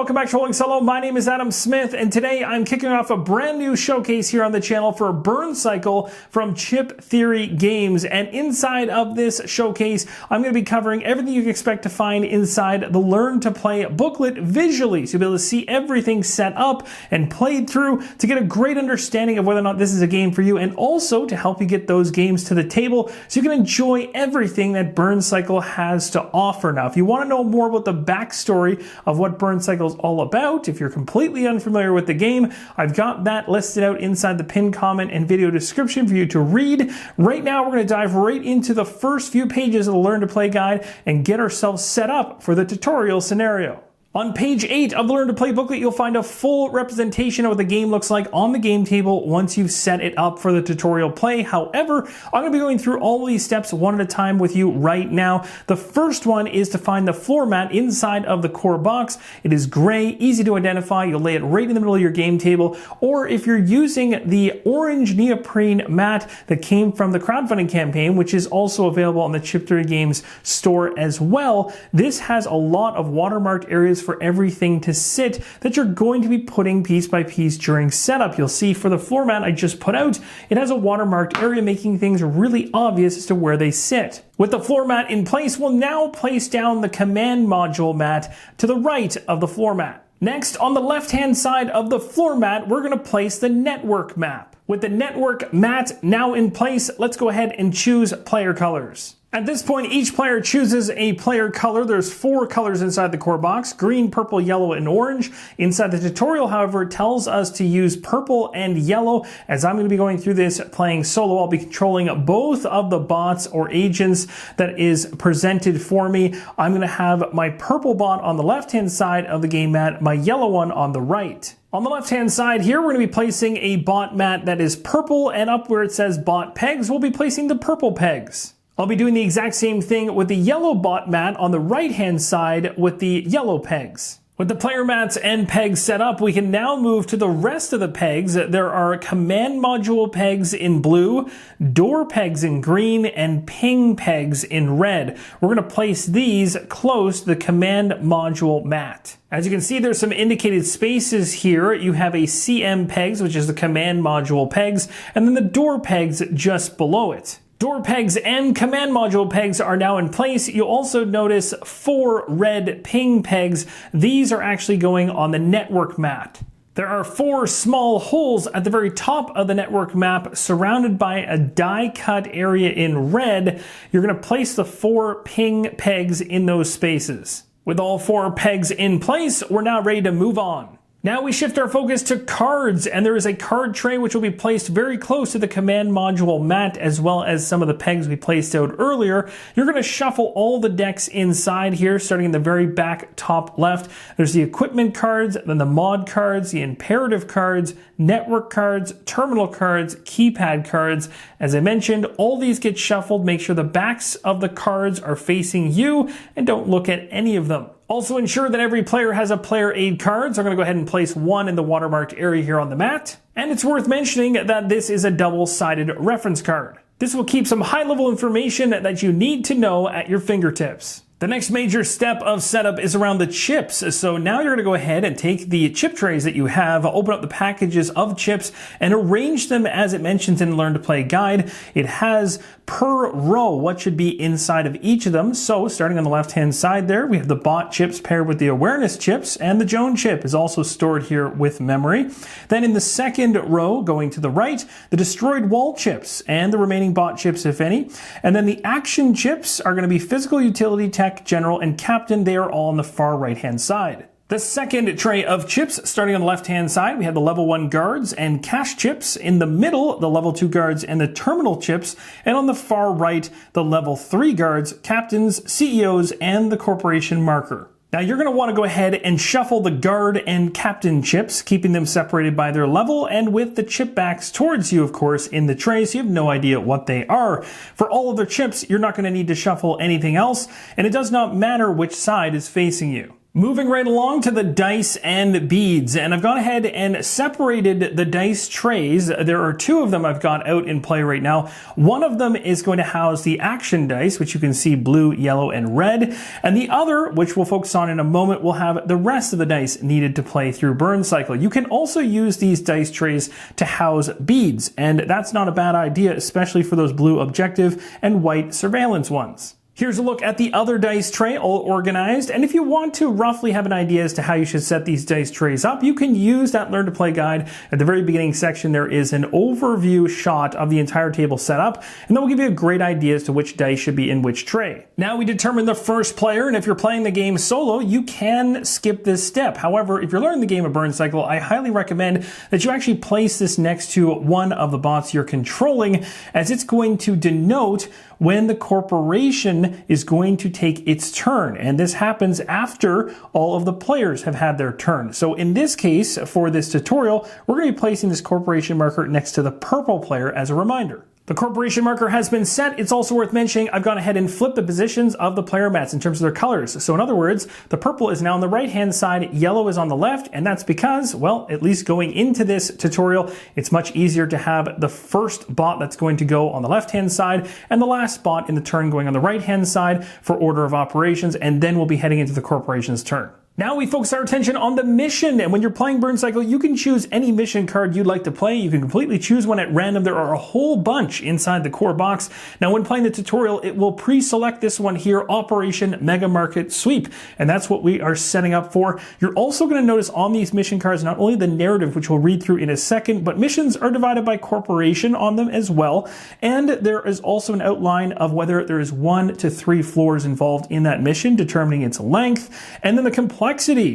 welcome back to Rolling Solo. My name is Adam Smith, and today I'm kicking off a brand new showcase here on the channel for Burncycle from Chip Theory Games. And inside of this showcase, I'm going to be covering everything you can expect to find inside the Learn to Play booklet visually. So you'll be able to see everything set up and played through to get a great understanding of whether or not this is a game for you, and also to help you get those games to the table so you can enjoy everything that Burncycle has to offer. Now, if you want to know more about the backstory of what Burncycle is all about, if you're completely unfamiliar with the game, I've got that listed out inside the pinned comment and video description for you to read. Right now, we're going to dive right into the first few pages of the Learn to Play guide and get ourselves set up for the tutorial scenario. On page 8 of the Learn to Play booklet, you'll find a full representation of what the game looks like on the game table once you've set it up for the tutorial play. However, I'm going to be going through all of these steps one at a time with you right now. The first one is to find the floor mat inside of the core box. It is gray, easy to identify. You'll lay it right in the middle of your game table. Or if you're using the orange neoprene mat that came from the crowdfunding campaign, which is also available on the Chip Theory Games store as well, this has a lot of watermarked areas for everything to sit that you're going to be putting piece by piece during setup. You'll see for the floor mat I just put out, it has a watermarked area making things really obvious as to where they sit. With the floor mat in place, we'll now place down the command module mat to the right of the floor mat. Next, on the left-hand side of the floor mat, we're going to place the network map. With the network mat now in place, let's go ahead and choose player colors. At this point, each player chooses a player color. There's 4 colors inside the core box: green, purple, yellow, and orange. Inside the tutorial, however, it tells us to use purple and yellow. As I'm going to be going through this playing solo, I'll be controlling both of the bots or agents that is presented for me. I'm going to have my purple bot on the left-hand side of the game mat, my yellow one on the right. On the left-hand side here, we're going to be placing a bot mat that is purple, and up where it says bot pegs, we'll be placing the purple pegs. I'll be doing the exact same thing with the yellow bot mat on the right-hand side with the yellow pegs. With the player mats and pegs set up, we can now move to the rest of the pegs. There are command module pegs in blue, door pegs in green, and ping pegs in red. We're going to place these close to the command module mat. As you can see, there's some indicated spaces here. You have a CM pegs, which is the command module pegs, and then the door pegs just below it. Door pegs and command module pegs are now in place. You'll also notice 4 red ping pegs. These are actually going on the network mat. There are 4 small holes at the very top of the network map surrounded by a die cut area in red. You're going to place the 4 ping pegs in those spaces. With all 4 pegs in place, we're now ready to move on. Now we shift our focus to cards, and there is a card tray which will be placed very close to the command module mat, as well as some of the pegs we placed out earlier. You're going to shuffle all the decks inside here, starting in the very back top left. There's the equipment cards, then the mod cards, the imperative cards, network cards, terminal cards, keypad cards. As I mentioned, all these get shuffled. Make sure the backs of the cards are facing you and don't look at any of them. Also ensure that every player has a player aid card, so I'm going to go ahead and place 1 in the watermarked area here on the mat. And it's worth mentioning that this is a double-sided reference card. This will keep some high-level information that you need to know at your fingertips. The next major step of setup is around the chips. So now you're going to go ahead and take the chip trays that you have, open up the packages of chips, and arrange them as it mentions in the Learn to Play guide. It has per row what should be inside of each of them. So starting on the left-hand side there, we have the bot chips paired with the awareness chips, and the Joan chip is also stored here with memory. Then in the second row, going to the right, the destroyed wall chips and the remaining bot chips, if any. And then the action chips are going to be physical, utility, tech, general, and captain. They are all on the far right-hand side. The second tray of chips, starting on the left-hand side, we have the level 1 guards and cash chips. In the middle, the level 2 guards and the terminal chips. And on the far right, the level 3 guards, captains, CEOs, and the corporation marker. Now you're going to want to go ahead and shuffle the guard and captain chips, keeping them separated by their level and with the chip backs towards you, of course, in the tray, so you have no idea what they are. For all of the chips, you're not going to need to shuffle anything else, and it does not matter which side is facing you. Moving right along to the dice and beads, and I've gone ahead and separated the dice trays. There are two of them I've got out in play right now. One of them is going to house the action dice, which you can see blue, yellow, and red, and the other, which we'll focus on in a moment, will have the rest of the dice needed to play through Burncycle. You can also use these dice trays to house beads, and that's not a bad idea, especially for those blue objective and white surveillance ones. Here's a look at the other dice tray, all organized, and if you want to roughly have an idea as to how you should set these dice trays up, you can use that Learn to Play guide. At the very beginning section, there is an overview shot of the entire table set up, and that will give you a great idea as to which dice should be in which tray. Now we determine the first player, and if you're playing the game solo, you can skip this step. However, if you're learning the game of Burncycle, I highly recommend that you actually place this next to one of the bots you're controlling, as it's going to denote when the corporation is going to take its turn. And this happens after all of the players have had their turn. So in this case, for this tutorial, we're going to be placing this corporation marker next to the purple player as a reminder. The corporation marker has been set. It's also worth mentioning I've gone ahead and flipped the positions of the player mats in terms of their colors. So in other words, the purple is now on the right-hand side, yellow is on the left, and that's because, well, at least going into this tutorial, it's much easier to have the first bot that's going to go on the left-hand side and the last bot in the turn going on the right-hand side for order of operations, and then we'll be heading into the corporation's turn. Now we focus our attention on the mission, and when you're playing Burncycle, you can choose any mission card you'd like to play. You can completely choose one at random. There are a whole bunch inside the core box. Now when playing the tutorial, it will pre-select this one here, Operation Mega Market Sweep, and that's what we are setting up for. You're also going to notice on these mission cards not only the narrative, which we'll read through in a second, but missions are divided by corporation on them as well, and there is also an outline of whether there is 1 to 3 floors involved in that mission, determining its length, and then the complexity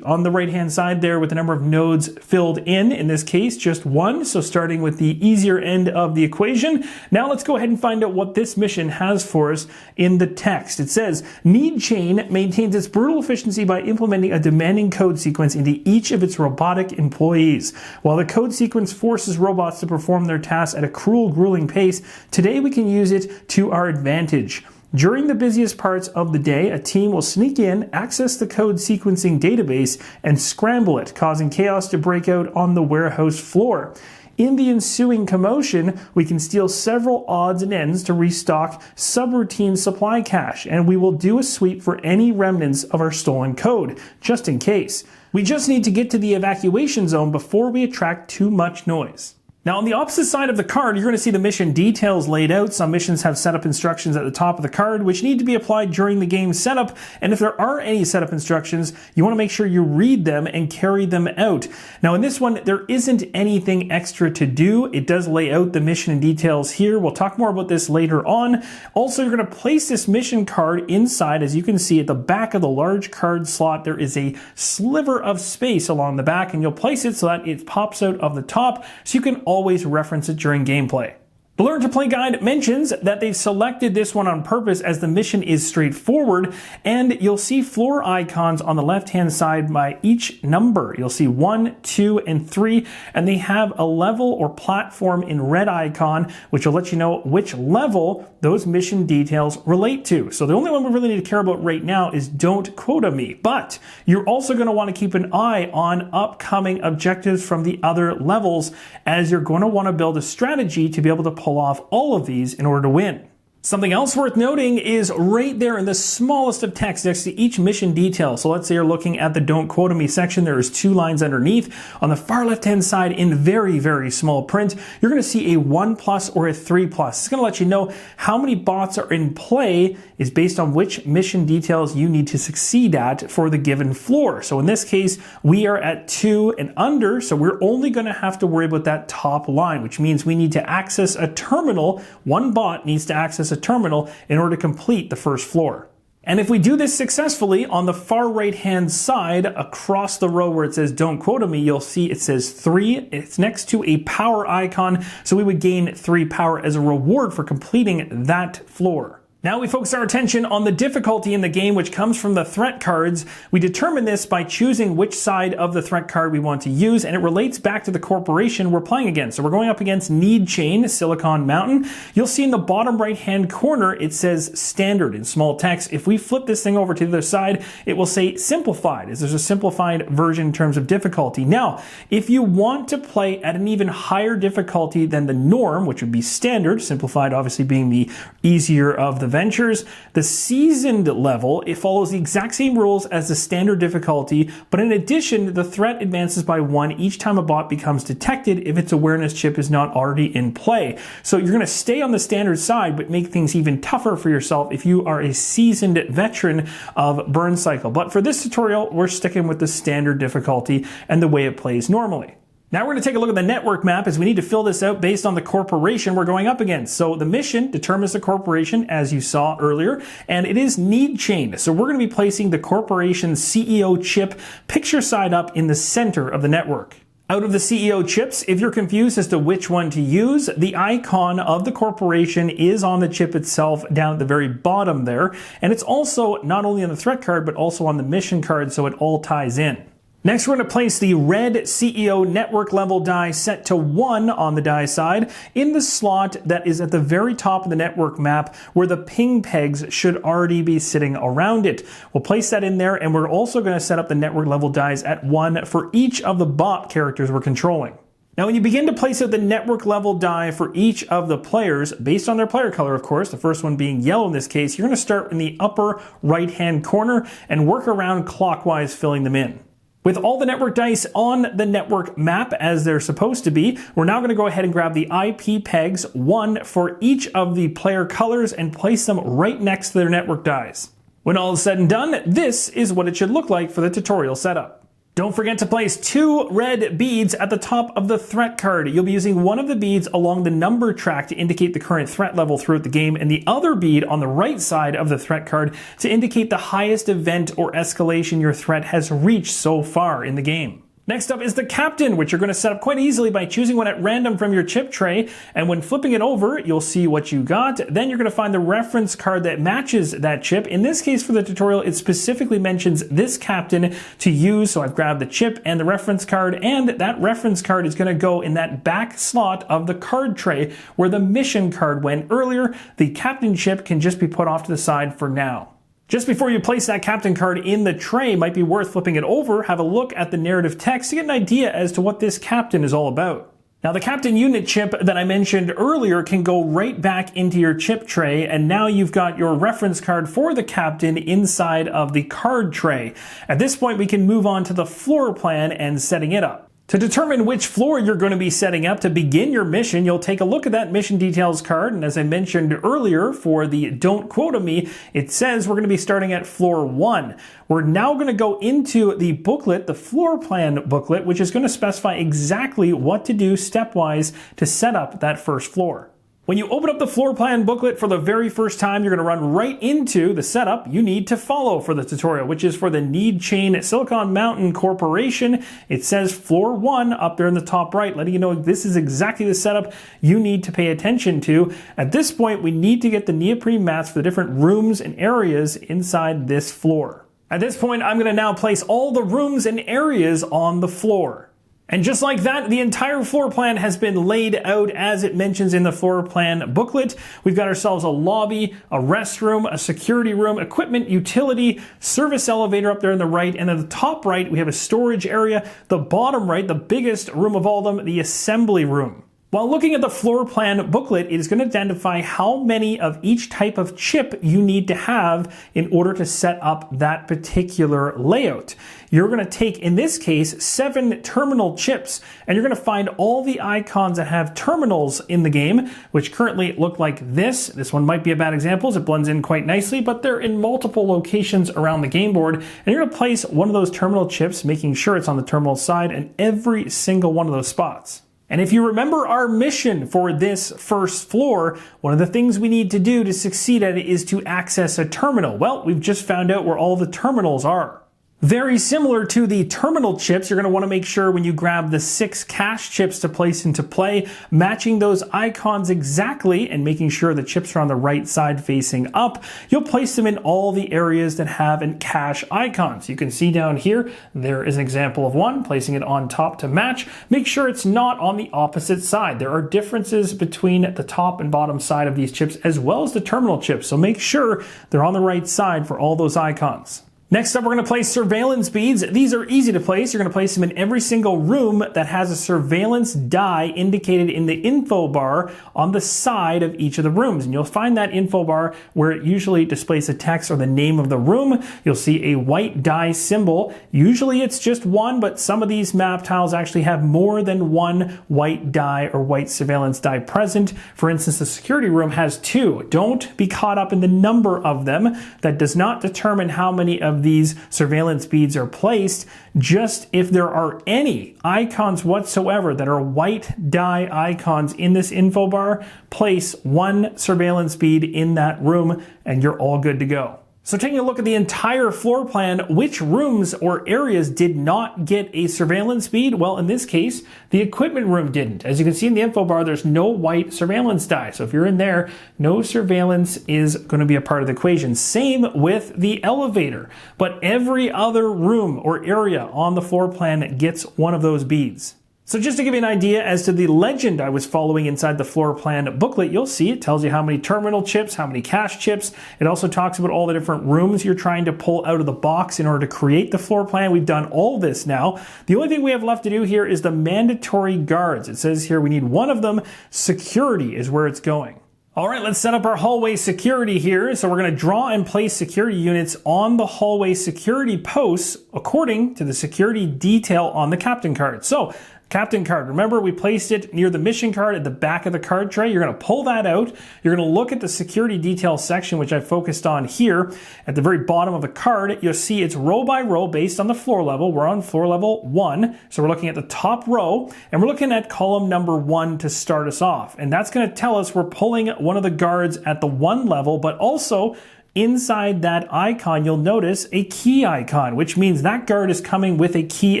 on the right-hand side there with the number of nodes filled in this case, just 1. So starting with the easier end of the equation. Now let's go ahead and find out what this mission has for us in the text. It says, Need Chain maintains its brutal efficiency by implementing a demanding code sequence into each of its robotic employees. While the code sequence forces robots to perform their tasks at a cruel, grueling pace, today we can use it to our advantage. During the busiest parts of the day, a team will sneak in, access the code sequencing database, and scramble it, causing chaos to break out on the warehouse floor. In the ensuing commotion, we can steal several odds and ends to restock subroutine supply cache, and we will do a sweep for any remnants of our stolen code, just in case. We just need to get to the evacuation zone before we attract too much noise. Now on the opposite side of the card, you're going to see the mission details laid out. Some missions have setup instructions at the top of the card, which need to be applied during the game setup. And if there are any setup instructions, you want to make sure you read them and carry them out. Now in this one, there isn't anything extra to do. It does lay out the mission details here. We'll talk more about this later on. Also, you're going to place this mission card inside. As you can see at the back of the large card slot, there is a sliver of space along the back, and you'll place it so that it pops out of the top, so you can always reference it during gameplay. The Learn to Play guide mentions that they've selected this one on purpose as the mission is straightforward, and you'll see floor icons on the left-hand side by each number. You'll see 1, 2, and 3, and they have a level or platform in red icon, which will let you know which level those mission details relate to. So the only one we really need to care about right now is Don't Quota Me, but you're also going to want to keep an eye on upcoming objectives from the other levels, as you're going to want to build a strategy to be able to pull off all of these in order to win. Something else worth noting is right there in the smallest of text next to each mission detail. So let's say you're looking at the Don't Quota Me section. There is 2 lines underneath. On the far left-hand side in very, very small print, you're going to see a 1+ or a 3+. It's going to let you know how many bots are in play is based on which mission details you need to succeed at for the given floor. So in this case, we are at 2 and under, so we're only going to have to worry about that top line, which means we need to access a terminal. One bot needs to access a terminal in order to complete the first floor. And if we do this successfully, on the far right-hand side, across the row where it says Don't Quota Me, you'll see it says 3. It's next to a power icon, so we would gain 3 power as a reward for completing that floor. Now we focus our attention on the difficulty in the game, which comes from the threat cards. We determine this by choosing which side of the threat card we want to use, and it relates back to the corporation we're playing against. So we're going up against Need Chain, Silicon Mountain. You'll see in the bottom right-hand corner, it says Standard in small text. If we flip this thing over to the other side, it will say Simplified, as there's a simplified version in terms of difficulty. Now, if you want to play at an even higher difficulty than the norm, which would be Standard, Simplified obviously being the easier of the ventures, the seasoned level, it follows the exact same rules as the standard difficulty, but in addition, the threat advances by 1 each time a bot becomes detected if its awareness chip is not already in play. So you're going to stay on the standard side, but make things even tougher for yourself if you are a seasoned veteran of Burncycle. But for this tutorial, we're sticking with the standard difficulty and the way it plays normally. Now we're going to take a look at the network map, as we need to fill this out based on the corporation we're going up against. So the mission determines the corporation, as you saw earlier, and it is Need Chain. So we're going to be placing the corporation's CEO chip picture side up in the center of the network. Out of the CEO chips, if you're confused as to which one to use, the icon of the corporation is on the chip itself down at the very bottom there. And it's also not only on the threat card, but also on the mission card, so it all ties in. Next, we're going to place the red CEO network level die set to 1 on the die side in the slot that is at the very top of the network map, where the ping pegs should already be sitting around it. We'll place that in there, and we're also going to set up the network level dies at 1 for each of the bot characters we're controlling. Now, when you begin to place out the network level die for each of the players, based on their player color, of course, the first one being yellow in this case, you're going to start in the upper right-hand corner and work around clockwise, filling them in. With all the network dice on the network map as they're supposed to be, we're now going to go ahead and grab the IP pegs, 1 for each of the player colors, and place them right next to their network dies. When all is said and done, this is what it should look like for the tutorial setup. Don't forget to place 2 red beads at the top of the threat card. You'll be using one of the beads along the number track to indicate the current threat level throughout the game, and the other bead on the right side of the threat card to indicate the highest event or escalation your threat has reached so far in the game. Next up is the captain, which you're going to set up quite easily by choosing one at random from your chip tray, and when flipping it over, you'll see what you got. Then you're going to find the reference card that matches that chip. In this case, for the tutorial, it specifically mentions this captain to use, so I've grabbed the chip and the reference card, and that reference card is going to go in that back slot of the card tray where the mission card went earlier. The captain chip can just be put off to the side for now. Just before you place that captain card in the tray, it might be worth flipping it over, have a look at the narrative text to get an idea as to what this captain is all about. Now, the captain unit chip that I mentioned earlier can go right back into your chip tray, and now you've got your reference card for the captain inside of the card tray. At this point, we can move on to the floor plan and setting it up. To determine which floor you're going to be setting up to begin your mission, you'll take a look at that mission details card, and as I mentioned earlier for the Don't Quota Me, it says we're going to be starting at floor 1. We're now going to go into the booklet, the floor plan booklet, which is going to specify exactly what to do stepwise to set up that first floor. When you open up the floor plan booklet for the very first time, you're going to run right into the setup you need to follow for the tutorial, which is for the Need Chain Silicon Mountain Corporation. It says floor 1 up there in the top right, letting you know this is exactly the setup you need to pay attention to. At this point, we need to get the neoprene mats for the different rooms and areas inside this floor. At this point, I'm going to now place all the rooms and areas on the floor. And just like that, the entire floor plan has been laid out as it mentions in the floor plan booklet. We've got ourselves a lobby, a restroom, a security room, equipment, utility, service elevator up there on the right, and at the top right, we have a storage area. The bottom right, the biggest room of all of them, the assembly room. While looking at the floor plan booklet, it is going to identify how many of each type of chip you need to have in order to set up that particular layout. You're going to take, in this case, 7 terminal chips, and you're going to find all the icons that have terminals in the game, which currently look like this. This one might be a bad example as it blends in quite nicely, but they're in multiple locations around the game board, and you're going to place one of those terminal chips, making sure it's on the terminal side in every single one of those spots. And if you remember our mission for this first floor, one of the things we need to do to succeed at it is to access a terminal. Well, we've just found out where all the terminals are. Very similar to the terminal chips, you're going to want to make sure when you grab the 6 cache chips to place into play, matching those icons exactly and making sure the chips are on the right side facing up, you'll place them in all the areas that have a cache icon. So you can see down here, there is an example of one, placing it on top to match. Make sure it's not on the opposite side. There are differences between the top and bottom side of these chips as well as the terminal chips, so make sure they're on the right side for all those icons. Next up, we're going to place surveillance beads. These are easy to place. You're going to place them in every single room that has a surveillance die indicated in the info bar on the side of each of the rooms. And you'll find that info bar where it usually displays the text or the name of the room. You'll see a white die symbol. Usually it's just one, but some of these map tiles actually have more than one white die or white surveillance die present. For instance, the security room has 2. Don't be caught up in the number of them. That does not determine how many of these surveillance beads are placed. Just if there are any icons whatsoever that are white die icons in this info bar, place 1 surveillance bead in that room and you're all good to go. So taking a look at the entire floor plan, which rooms or areas did not get a surveillance bead? Well, in this case, the equipment room didn't. As you can see in the info bar, there's no white surveillance die. So if you're in there, no surveillance is going to be a part of the equation. Same with the elevator. But every other room or area on the floor plan gets one of those beads. So just to give you an idea as to the legend I was following inside the floor plan booklet, you'll see it tells you how many terminal chips, how many cache chips. It also talks about all the different rooms you're trying to pull out of the box in order to create the floor plan. We've done all this now. The only thing we have left to do here is the mandatory guards. It says here we need one of them. Security is where it's going. All right, let's set up our hallway security here. So we're going to draw and place security units on the hallway security posts according to the security detail on the captain card. So captain card, remember we placed it near the mission card at the back of the card tray. You're going to pull that out. You're going to look at the security detail section, which I focused on here. At the very bottom of the card, you'll see it's row by row based on the floor level. We're on floor level 1. So we're looking at the top row and we're looking at column number 1 to start us off. And that's going to tell us we're pulling one of the guards at the 1 level, but also inside that icon, you'll notice a key icon, which means that guard is coming with a key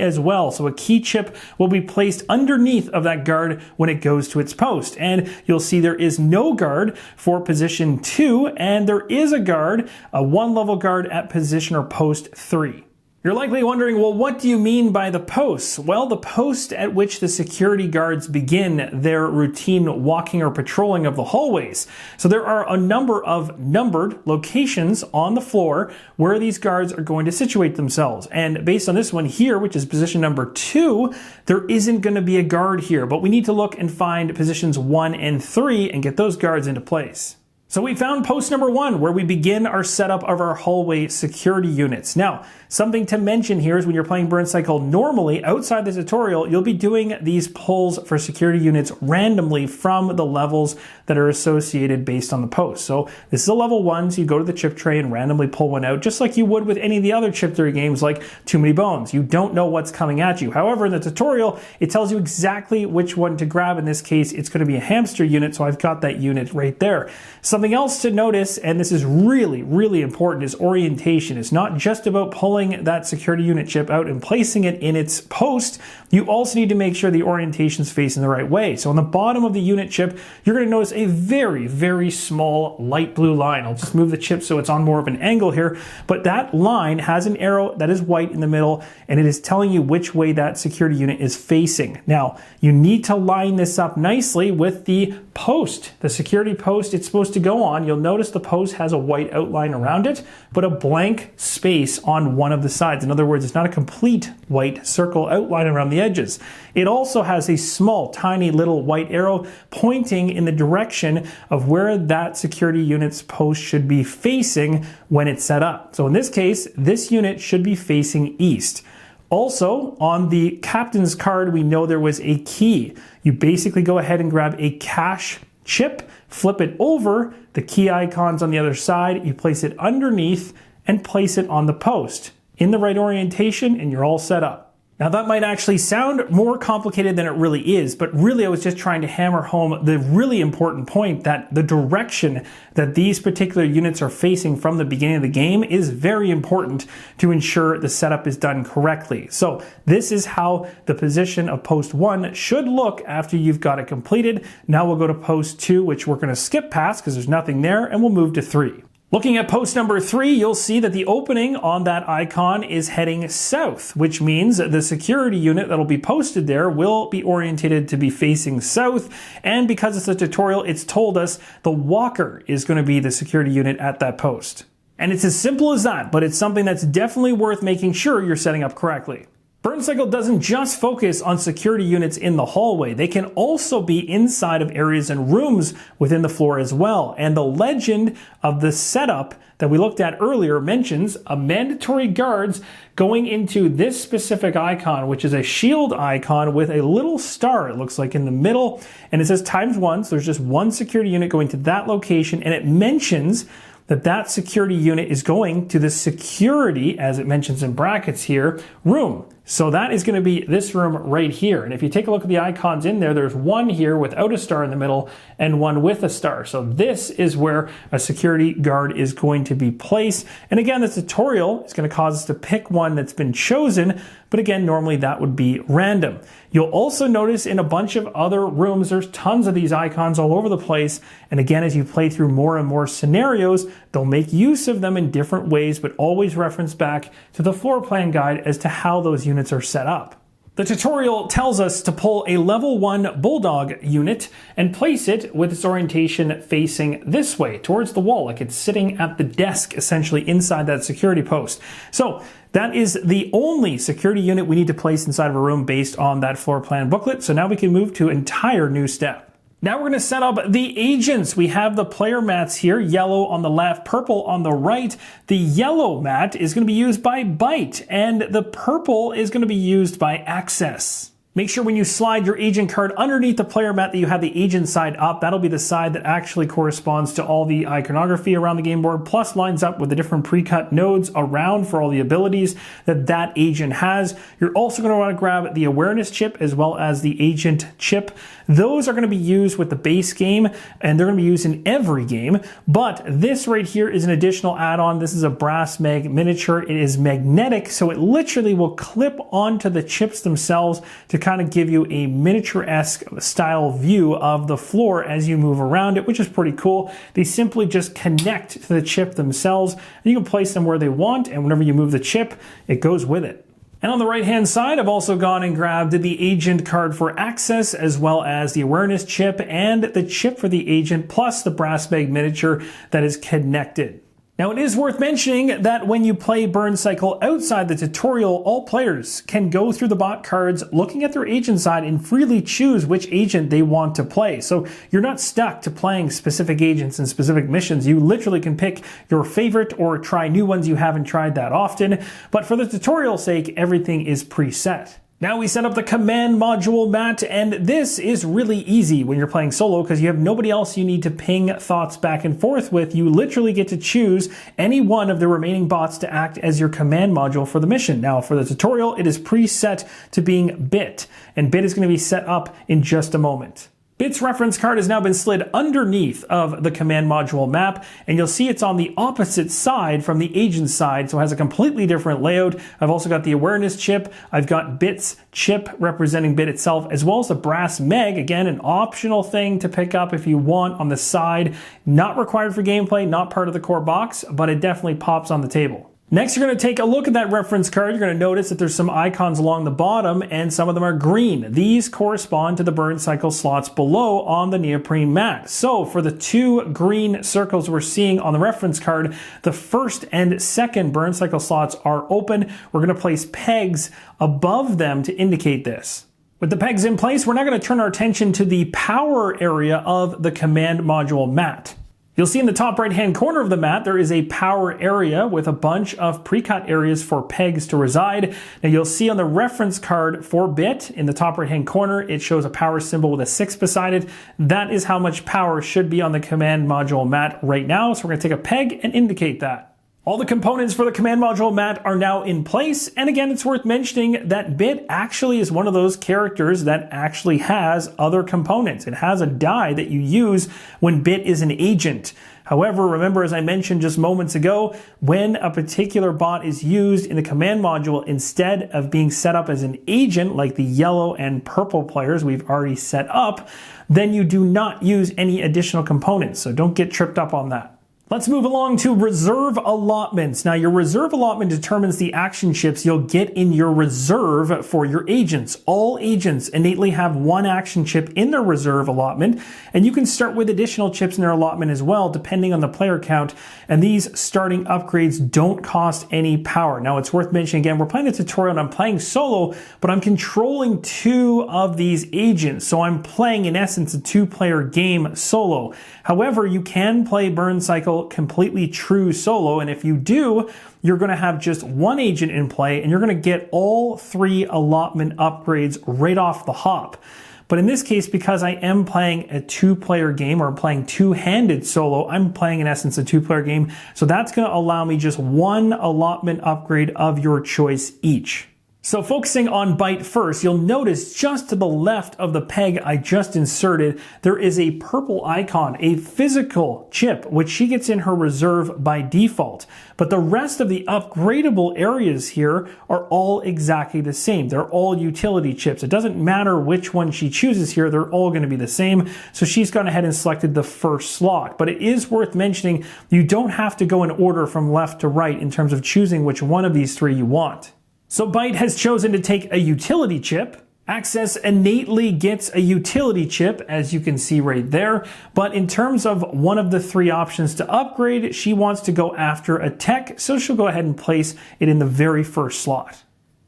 as well. So a key chip will be placed underneath of that guard when it goes to its post. And you'll see there is no guard for position 2, and there is a guard, a 1-level guard at position or post 3. You're likely wondering, well, what do you mean by the posts? Well, the post at which the security guards begin their routine walking or patrolling of the hallways. So there are a number of numbered locations on the floor where these guards are going to situate themselves. And based on this one here, which is position number 2, there isn't going to be a guard here, but we need to look and find positions 1 and 3 and get those guards into place. So we found post number 1, where we begin our setup of our hallway security units. Now, something to mention here is when you're playing Burncycle normally, outside the tutorial, you'll be doing these pulls for security units randomly from the levels that are associated based on the post. So this is a level 1, so you go to the chip tray and randomly pull one out, just like you would with any of the other chip theory games like Too Many Bones. You don't know what's coming at you. However, in the tutorial, it tells you exactly which one to grab. In this case, it's going to be a hamster unit, so I've got that unit right there. Something else to notice, and this is really, really important, is orientation. It's not just about pulling that security unit chip out and placing it in its post. You also need to make sure the orientation is facing the right way. So on the bottom of the unit chip, you're going to notice a very, very small light blue line. I'll just move the chip so it's on more of an angle here, but that line has an arrow that is white in the middle, and it is telling you which way that security unit is facing. Now, you need to line this up nicely with the post, the security post it's supposed to go on. You'll notice the post has a white outline around it, but a blank space on one of the sides. In other words, it's not a complete white circle outline around the edges. It also has a small, tiny little white arrow pointing in the direction of where that security unit's post should be facing when it's set up. So in this case, this unit should be facing east. Also, on the captain's card, we know there was a key. You basically go ahead and grab a cache chip, flip it over, the key icon's on the other side, you place it underneath and place it on the post in the right orientation, and you're all set up. Now that might actually sound more complicated than it really is, but really I was just trying to hammer home the really important point that the direction that these particular units are facing from the beginning of the game is very important to ensure the setup is done correctly. So this is how the position of post 1 should look after you've got it completed. Now we'll go to post 2, which we're going to skip past because there's nothing there, and we'll move to 3. Looking at post number 3, you'll see that the opening on that icon is heading south, which means the security unit that'll be posted there will be orientated to be facing south. And because it's a tutorial, it's told us the walker is going to be the security unit at that post. And it's as simple as that, but it's something that's definitely worth making sure you're setting up correctly. Burncycle doesn't just focus on security units in the hallway. They can also be inside of areas and rooms within the floor as well. And the legend of the setup that we looked at earlier mentions a mandatory guards going into this specific icon, which is a shield icon with a little star, it looks like, in the middle. And it says ×1, so there's just one security unit going to that location. And it mentions that that security unit is going to the security, as it mentions in brackets here, room. So that is going to be this room right here. And if you take a look at the icons in there, there's one here without a star in the middle and one with a star. So this is where a security guard is going to be placed. And again, the tutorial is going to cause us to pick one that's been chosen. But again, normally that would be random. You'll also notice in a bunch of other rooms, there's tons of these icons all over the place. And again, as you play through more and more scenarios, they'll make use of them in different ways, but always reference back to the floor plan guide as to how those units are set up. The tutorial tells us to pull a level 1 bulldog unit and place it with its orientation facing this way, towards the wall, like it's sitting at the desk, essentially inside that security post. So that is the only security unit we need to place inside of a room based on that floor plan booklet. So now we can move to an entire new step. Now we're going to set up the agents. We have the player mats here, yellow on the left, purple on the right. The yellow mat is going to be used by Bite, and the purple is going to be used by Access. Make sure when you slide your agent card underneath the player mat that you have the agent side up. That'll be the side that actually corresponds to all the iconography around the game board, plus lines up with the different pre-cut nodes around for all the abilities that that agent has. You're also going to want to grab the awareness chip as well as the agent chip. Those are going to be used with the base game, and they're going to be used in every game. But this right here is an additional add-on. This is a brass mag miniature. It is magnetic, so it literally will clip onto the chips themselves to kind of give you a miniature-esque style view of the floor as you move around it, which is pretty cool. They simply just connect to the chip themselves. You can place them where they want, and whenever you move the chip, it goes with it. And on the right-hand side, I've also gone and grabbed the agent card for Access, as well as the awareness chip and the chip for the agent, plus the brass mag miniature that is connected. Now, it is worth mentioning that when you play Burncycle outside the tutorial, all players can go through the bot cards looking at their agent side and freely choose which agent they want to play. So you're not stuck to playing specific agents and specific missions. You literally can pick your favorite or try new ones you haven't tried that often. But for the tutorial's sake, everything is preset. Now we set up the command module mat, and this is really easy when you're playing solo because you have nobody else you need to ping thoughts back and forth with. You literally get to choose any one of the remaining bots to act as your command module for the mission. Now for the tutorial, it is preset to being Bit, and Bit is going to be set up in just a moment. Bit's reference card has now been slid underneath of the command module map, and you'll see it's on the opposite side from the agent side, so it has a completely different layout. I've also got the awareness chip. I've got Bit's chip representing Bit itself, as well as the brass meg, again, an optional thing to pick up if you want on the side. Not required for gameplay, not part of the core box, but it definitely pops on the table. Next, you're going to take a look at that reference card. You're going to notice that there's some icons along the bottom, and some of them are green. These correspond to the Burncycle slots below on the neoprene mat. So for the 2 green circles we're seeing on the reference card, the first and second Burncycle slots are open. We're going to place pegs above them to indicate this. With the pegs in place, we're now going to turn our attention to the power area of the command module mat. You'll see in the top right-hand corner of the mat, there is a power area with a bunch of pre-cut areas for pegs to reside. Now you'll see on the reference card for Bit, in the top right-hand corner, it shows a power symbol with a 6 beside it. That is how much power should be on the command module mat right now. So we're going to take a peg and indicate that. All the components for the command module mat are now in place, and again, it's worth mentioning that Bit actually is one of those characters that actually has other components. It has a die that you use when Bit is an agent. However, remember, as I mentioned just moments ago, when a particular bot is used in the command module, instead of being set up as an agent like the yellow and purple players we've already set up, then you do not use any additional components, so don't get tripped up on that. Let's move along to reserve allotments. Now, your reserve allotment determines the action chips you'll get in your reserve for your agents. All agents innately have one action chip in their reserve allotment, and you can start with additional chips in their allotment as well, depending on the player count, and these starting upgrades don't cost any power. Now, it's worth mentioning again, we're playing a tutorial and I'm playing solo, but I'm controlling two of these agents, so I'm playing, in essence, a two-player game solo. However, you can play Burncycle completely true solo, and if you do, you're going to have just one agent in play and you're going to get all three allotment upgrades right off the hop. But in this case, because I am playing a two-player game, or I'm playing two-handed solo, I'm playing in essence a two-player game, so that's going to allow me just one allotment upgrade of your choice each. So focusing on Byte first, you'll notice just to the left of the peg I just inserted, there is a purple icon, a physical chip, which she gets in her reserve by default. But the rest of the upgradable areas here are all exactly the same. They're all utility chips. It doesn't matter which one she chooses here, they're all going to be the same. So she's gone ahead and selected the first slot. But it is worth mentioning, you don't have to go in order from left to right in terms of choosing which one of these three you want. So Byte has chosen to take a utility chip. Access innately gets a utility chip, as you can see right there. But in terms of one of the three options to upgrade, she wants to go after a tech, so she'll go ahead and place it in the very first slot.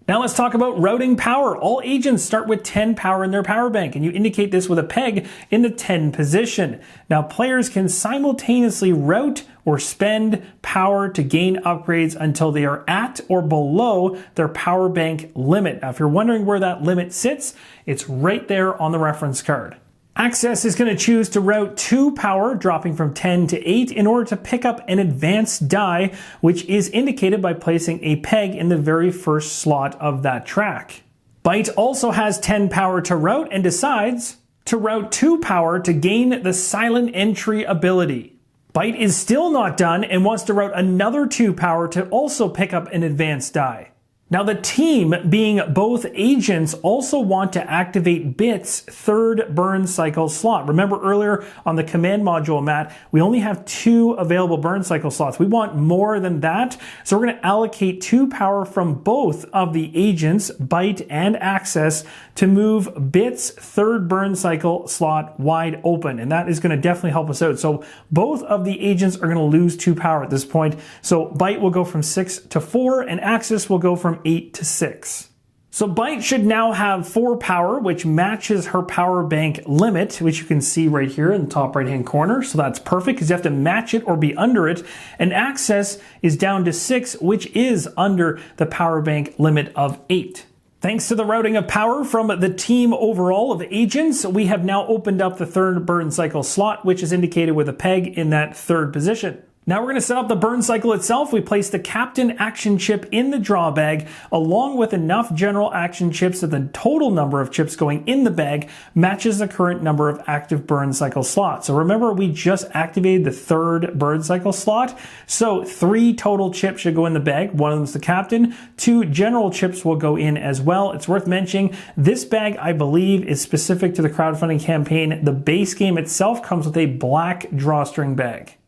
Now let's talk about routing power. All agents start with 10 power in their power bank, and you indicate this with a peg in the 10 position. Now players can simultaneously route or spend power to gain upgrades until they are at or below their power bank limit. Now if you're wondering where that limit sits, it's right there on the reference card. Access is going to choose to route 2 power, dropping from 10 to 8, in order to pick up an advanced die, which is indicated by placing a peg in the very first slot of that track. Byte also has 10 power to route and decides to route 2 power to gain the silent entry ability. Byte is still not done and wants to route another 2 power to also pick up an advanced die. Now the team, being both agents, also want to activate Bit's third Burncycle slot. Remember earlier on the command module mat, we only have 2 available Burncycle slots. We want more than that, so we're going to allocate 2 power from both of the agents, Byte and Access, to move Bit's third Burncycle slot wide open, and that is going to definitely help us out. So both of the agents are going to lose 2 power at this point. So Byte will go from 6 to 4, and Access will go from 8 to 6. So Byte should now have 4 power, which matches her power bank limit, which you can see right here in the top right hand corner. So that's perfect because you have to match it or be under it. And Access is down to 6, which is under the power bank limit of 8. Thanks to the routing of power from the team overall of agents, we have now opened up the third Burncycle slot, which is indicated with a peg in that third position. Now we're going to set up the Burncycle itself. We place the Captain action chip in the draw bag, along with enough general action chips that the total number of chips going in the bag matches the current number of active Burncycle slots. So remember, we just activated the third Burncycle slot, so 3 total chips should go in the bag. One of them is the Captain. 2 general chips will go in as well. It's worth mentioning, this bag, I believe, is specific to the crowdfunding campaign. The base game itself comes with a black drawstring bag.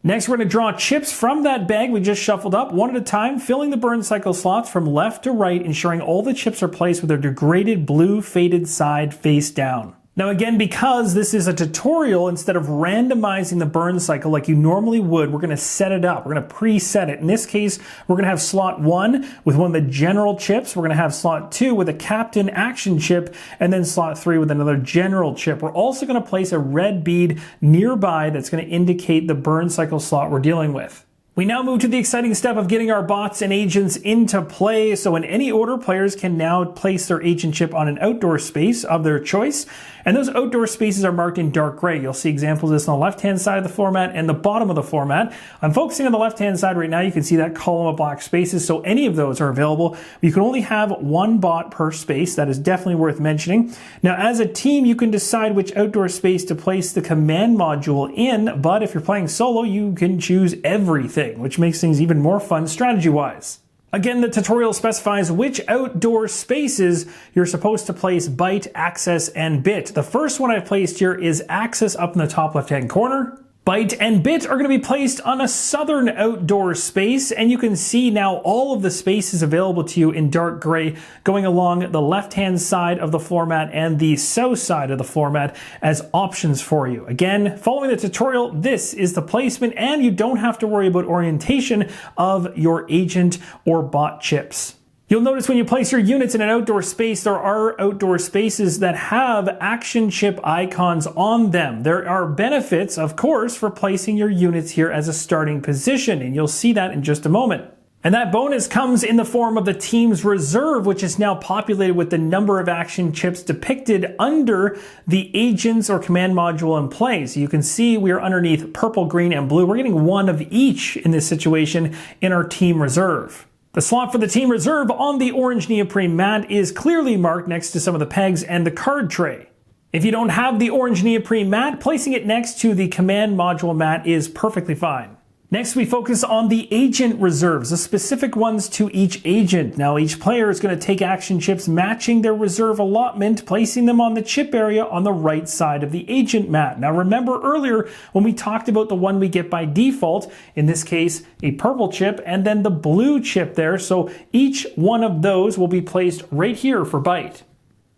Next, we're going to draw chips from that bag we just shuffled up, one at a time, filling the Burncycle slots from left to right, ensuring all the chips are placed with their degraded blue faded side face down. Now again, because this is a tutorial, instead of randomizing the Burncycle like you normally would, we're going to set it up. We're going to preset it. In this case, we're going to have slot 1 with one of the general chips. We're going to have slot 2 with a Captain action chip, and then slot 3 with another general chip. We're also going to place a red bead nearby that's going to indicate the Burncycle slot we're dealing with. We now move to the exciting step of getting our bots and agents into play. So in any order, players can now place their agent chip on an outdoor space of their choice. And those outdoor spaces are marked in dark gray. You'll see examples of this on the left-hand side of the floor mat and the bottom of the floor mat. I'm focusing on the left-hand side right now. You can see that column of black spaces. So any of those are available. You can only have one bot per space. That is definitely worth mentioning. Now, as a team, you can decide which outdoor space to place the command module in. But if you're playing solo, you can choose everything, which makes things even more fun strategy-wise. Again, the tutorial specifies which outdoor spaces you're supposed to place byte, access, and bit. The first one I've placed here is access up in the top left-hand corner. Byte and bit are going to be placed on a southern outdoor space, and you can see now all of the spaces available to you in dark gray going along the left-hand side of the floor mat and the south side of the floor mat as options for you. Again, following the tutorial, this is the placement, and you don't have to worry about orientation of your agent or bot chips. You'll notice when you place your units in an outdoor space, there are outdoor spaces that have action chip icons on them. There are benefits, of course, for placing your units here as a starting position, and you'll see that in just a moment. And that bonus comes in the form of the team's reserve, which is now populated with the number of action chips depicted under the agents or command module in play. So you can see we are underneath purple, green, and blue. We're getting one of each in this situation in our team reserve. The slot for the team reserve on the orange neoprene mat is clearly marked next to some of the pegs and the card tray. If you don't have the orange neoprene mat, placing it next to the command module mat is perfectly fine. Next, we focus on the agent reserves, the specific ones to each agent. Now, each player is going to take action chips matching their reserve allotment, placing them on the chip area on the right side of the agent mat. Now, remember earlier when we talked about the one we get by default, in this case, a purple chip, and then the blue chip there. So each one of those will be placed right here for byte.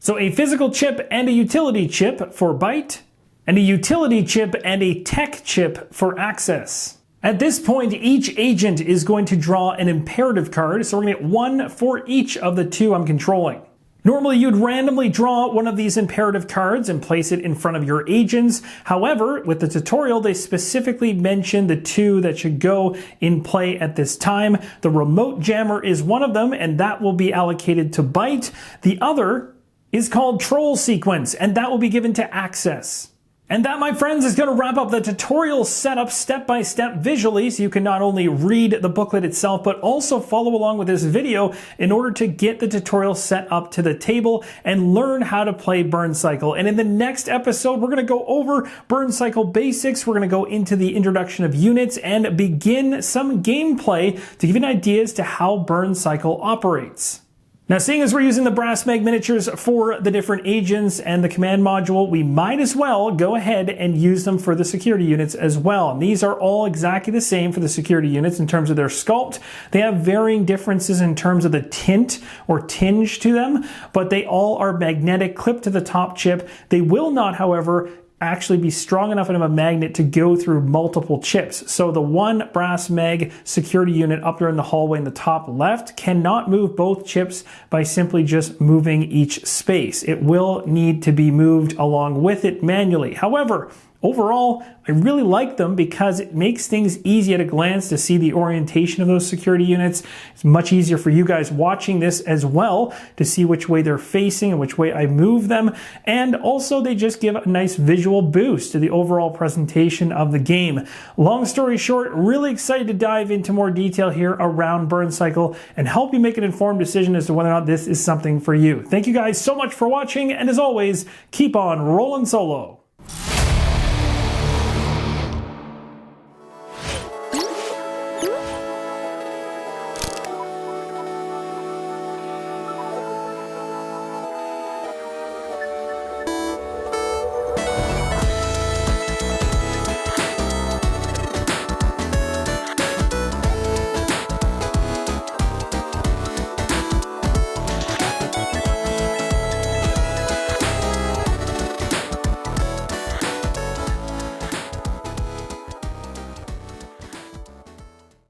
So a physical chip and a utility chip for byte, and a utility chip and a tech chip for access. At this point, each agent is going to draw an imperative card, so we're going to get one for each of the two I'm controlling. Normally, you'd randomly draw one of these imperative cards and place it in front of your agents. However, with the tutorial, they specifically mention the two that should go in play at this time. The remote jammer is one of them, and that will be allocated to byte. The other is called troll sequence, and that will be given to access. And that, my friends, is going to wrap up the tutorial setup step-by-step visually, so you can not only read the booklet itself, but also follow along with this video in order to get the tutorial set up to the table and learn how to play Burncycle. And in the next episode, we're going to go over Burncycle basics. We're going to go into the introduction of units and begin some gameplay to give you an idea as to how Burncycle operates. Now, seeing as we're using the brass mag miniatures for the different agents and the command module, we might as well go ahead and use them for the security units as well. And these are all exactly the same for the security units in terms of their sculpt. They have varying differences in terms of the tint or tinge to them, but they all are magnetic, clipped to the top chip. They will not, however, actually be strong enough of a magnet to go through multiple chips. So the one brass mag security unit up there in the hallway in the top left cannot move both chips by simply just moving each space. It will need to be moved along with it manually. However, overall, I really like them because it makes things easy at a glance to see the orientation of those security units. It's much easier for you guys watching this as well to see which way they're facing and which way I move them. And also they just give a nice visual boost to the overall presentation of the game. Long story short, really excited to dive into more detail here around Burncycle and help you make an informed decision as to whether or not this is something for you. Thank you guys so much for watching, and as always, keep on rolling solo.